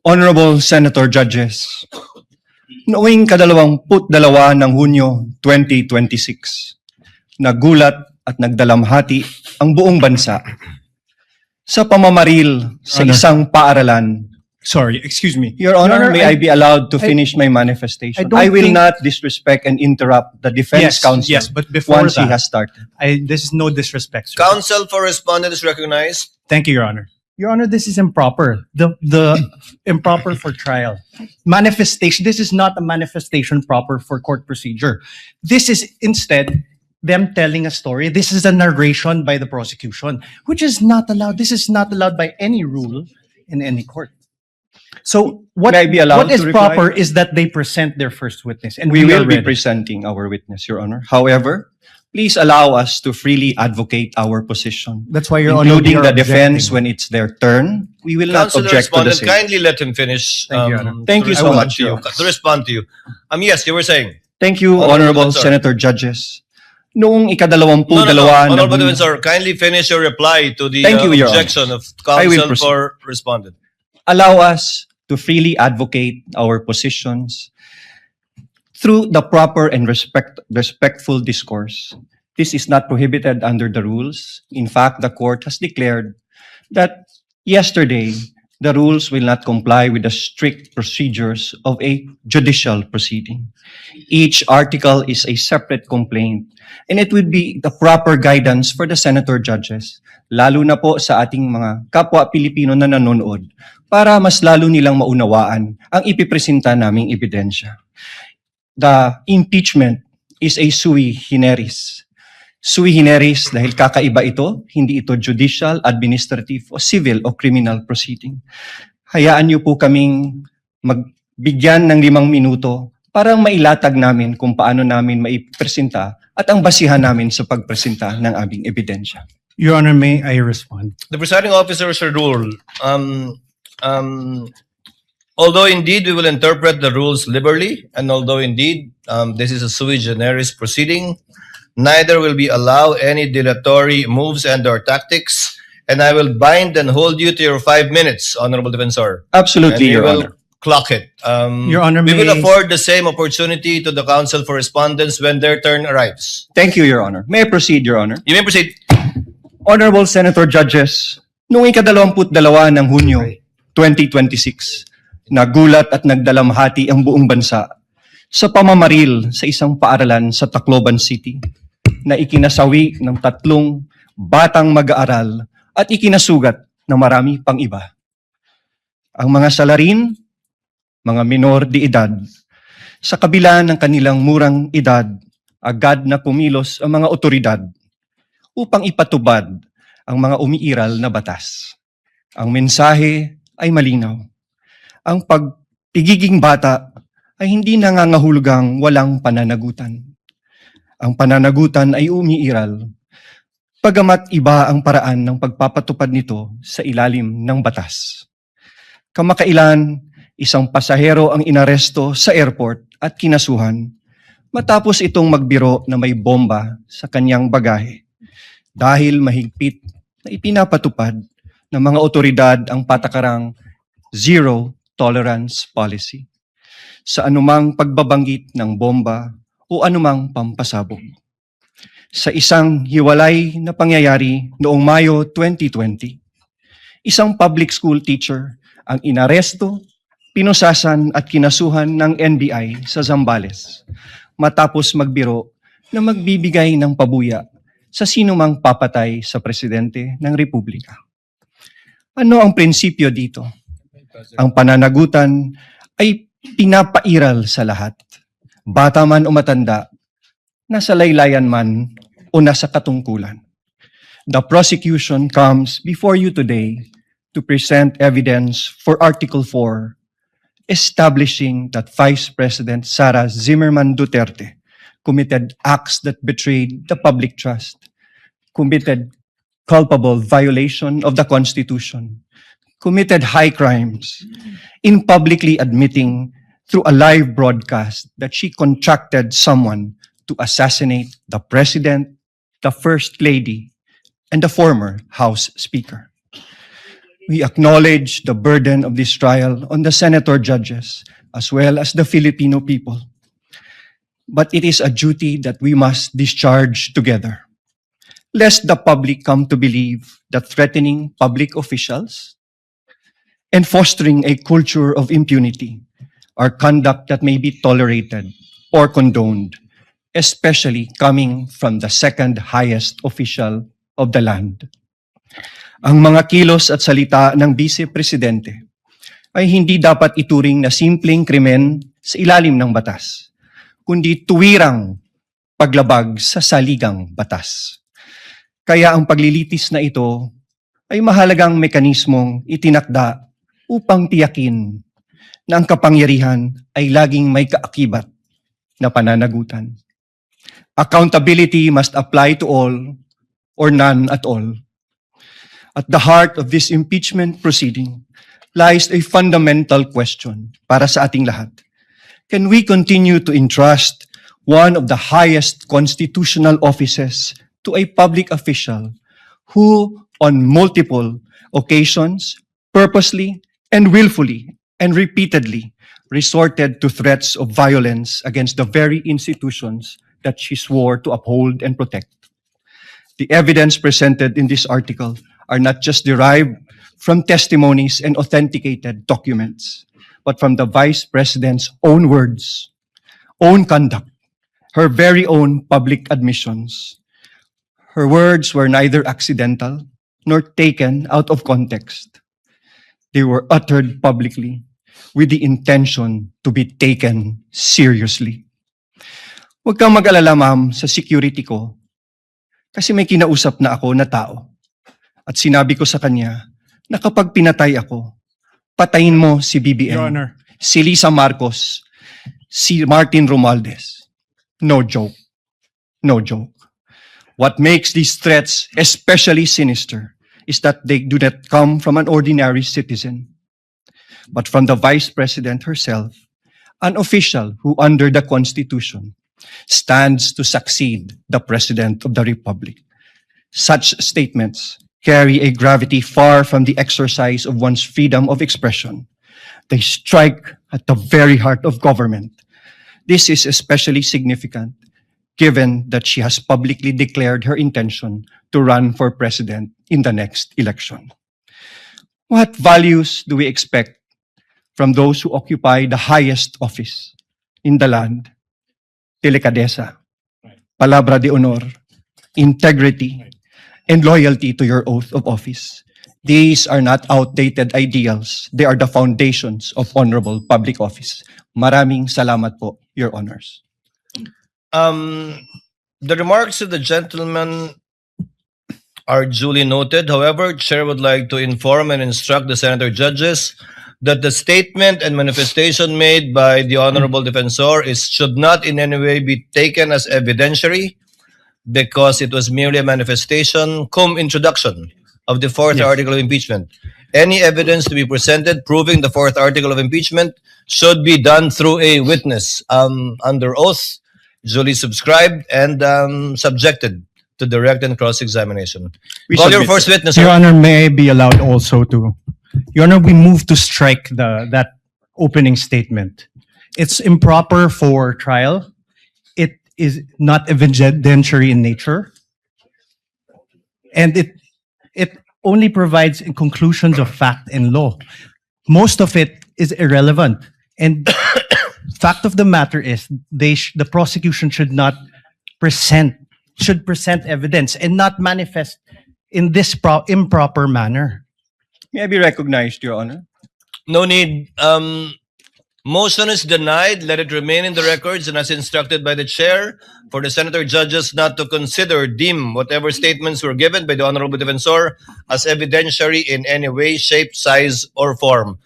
Honorable Senator Judges, noong ika-22 ng Hunyo 2026, nagulat at nagdalamhati ang buong bansa sa pamamaril sa Honor. isang paaralan. Sorry, excuse me. Your Honor, Honor, may I be allowed to I- finish my manifestation? I don't I will think- not disrespect and interrupt the defense counsel Yes, but before once he that, has started. this is no disrespect, sir. Counsel for respondent is recognized. Thank you, Your Honor. Your Honor, this is improper. The improper for trial. Manifestation, this is not a manifestation proper for court procedure. This is instead them telling a story. This is a narration by the prosecution, which is not allowed. This is not allowed by any rule in any court. So what, May I be allowed what is to reply? proper is that they present their first witness. And We will are be ready. presenting our witness, Your Honor. However, please allow us to freely advocate our position, That's why, Your Honor, including we are the defense objecting. when it's their turn. We will not Counsel object to the respondent, same. kindly let him finish. Thank you, Your Honor. Thank you to so respond much, to you. Your Honor. To respond to you. Yes, you were saying. Thank you, Honorable Honorable Defensor. Senator Judges. Noong ika-22 Honorable ng Defensor, kindly finish your reply to the Thank you, Your objection of I will counsel proceed. for respondent. allow us to freely advocate our positions through the proper and respectful discourse. This is not prohibited under the rules. In fact, the court has declared that yesterday, the rules will not comply with the strict procedures of a judicial proceeding. Each article is a separate complaint, and it would be the proper guidance for the senator judges, lalo na po sa ating mga kapwa Pilipino na nanonood, para mas lalo nilang maunawaan ang ipipresenta naming ebidensya. The impeachment is a sui generis. Sui generis dahil kakaiba ito, hindi ito judicial, administrative, o civil o criminal proceeding. Hayaan niyo po kaming magbigyan ng 5 minuto para mailatag namin kung paano namin maipresenta at ang basihan namin sa pagpresenta ng aming ebidensya. Your Honor, may I respond? The presiding officer should rule. Although indeed we will interpret the rules liberally, and although indeed this is a sui generis proceeding, neither will we allow any dilatory moves and/or tactics, and I will bind and hold you to your 5 minutes, Honorable Defensor. Absolutely, And we Your will Honor. clock it. Your Honor, we will may- afford the same opportunity to the counsel for respondents when their turn arrives. Thank you, Your Honor. May I proceed, Your Honor? You may proceed. Honorable Senator Judges, noong ika-22 ng Hunyo 2026, nagulat at nagdalamhati ang buong bansa sa pamamaril sa isang paaralan sa Tacloban City na ikinasawi ng 3 batang mag-aaral at ikinasugat ng marami pang iba. Ang mga salarin, mga minor de edad, sa kabila ng kanilang murang edad, agad na kumilos ang mga otoridad upang ipatubad ang mga umiiral na batas. Ang mensahe ay malinaw. Ang pagpigiging bata ay hindi nangangahulugang walang pananagutan. Ang pananagutan ay umiiral, pagamat iba ang paraan ng pagpapatupad nito sa ilalim ng batas. Kamakailan, isang pasahero ang inaresto sa airport at kinasuhan matapos itong magbiro na may bomba sa kanyang bagahe dahil mahigpit na ipinapatupad ng mga otoridad ang patakarang zero tolerance policy sa anumang pagbabanggit ng bomba o anumang pampasabog. Sa isang hiwalay na pangyayari noong Mayo 2020, isang public school teacher ang inaresto, pinusasan at kinasuhan ng NBI sa Zambales matapos magbiro na magbibigay ng pabuya sa sinumang papatay sa presidente ng Republika. Ano ang prinsipyo dito? Ang pananagutan ay pinapairal sa lahat. Bata man o matanda, nasa laylayan man o nasa katungkulan. The prosecution comes before you today to present evidence for Article 4, establishing that Vice President Sara Zimmerman Duterte committed acts that betrayed the public trust, committed culpable violation of the Constitution, committed high crimes in publicly admitting through a live broadcast that she contracted someone to assassinate the President, the First Lady, and the former House Speaker. We acknowledge the burden of this trial on the senator judges as well as the Filipino people. But it is a duty that we must discharge together, lest the public come to believe that threatening public officials and fostering a culture of impunity are conduct that may be tolerated or condoned, especially coming from the second highest official of the land. Ang mga kilos at salita ng Vice Presidente ay hindi dapat ituring na simpleng krimen sa ilalim ng batas, kundi tuwirang paglabag sa saligang batas. Kaya ang paglilitis na ito ay mahalagang mekanismong itinakda upang tiyakin na ang kapangyarihan ay laging may kaakibat na pananagutan. Accountability must apply to all or none at all. At the heart of this impeachment proceeding lies a fundamental question para sa ating lahat. Can we continue to entrust one of the highest constitutional offices to a public official who, on multiple occasions, purposely and willfully and repeatedly resorted to threats of violence against the very institutions that she swore to uphold and protect? The evidence presented in this article are not just derived from testimonies and authenticated documents, but from the Vice President's own words, own conduct, her very own public admissions. Her words were neither accidental nor taken out of context. They were uttered publicly with the intention to be taken seriously. Huwag kang mag-alala, ma'am, sa security ko, kasi may kinausap na ako na tao. At sinabi ko sa kanya na kapag pinatay ako, patayin mo si BBM, Your Honor. si Lisa Marcos, si Martin Romualdez. No joke. No joke. What makes these threats especially sinister is that they do not come from an ordinary citizen, but from the Vice President herself, an official who under the Constitution stands to succeed the President of the Republic. Such statements carry a gravity far from the exercise of one's freedom of expression. They strike at the very heart of government. This is especially significant given that she has publicly declared her intention to run for president in the next election. What values do we expect from those who occupy the highest office in the land? Delicadeza, palabra de honor, integrity, and loyalty to your oath of office. These are not outdated ideals. They are the foundations of honorable public office. Maraming salamat po, Your Honors. The remarks of the gentleman are duly noted. However, Chair would like to inform and instruct the senator judges that the statement and manifestation made by the Honorable Defensor should not in any way be taken as evidentiary because it was merely a manifestation cum introduction of the fourth Yes. article of impeachment. Any evidence to be presented proving the fourth article of impeachment should be done through a witness under oath, duly subscribed and subjected to direct and cross-examination. We Call your submit, first witness, Your sir. Honor, may I be allowed also to, Your Honor, we move to strike that opening statement. It's improper for trial. It is not evidentiary in nature. And it only provides conclusions of fact and law. Most of it is irrelevant. And fact of the matter is, the prosecution should present evidence and not manifest in this improper manner. May I be recognized, Your Honor? No need. Motion is denied. Let it remain in the records and as instructed by the chair for the senator judges not to consider, deem whatever statements were given by the Honorable Defensor as evidentiary in any way, shape, size, or form.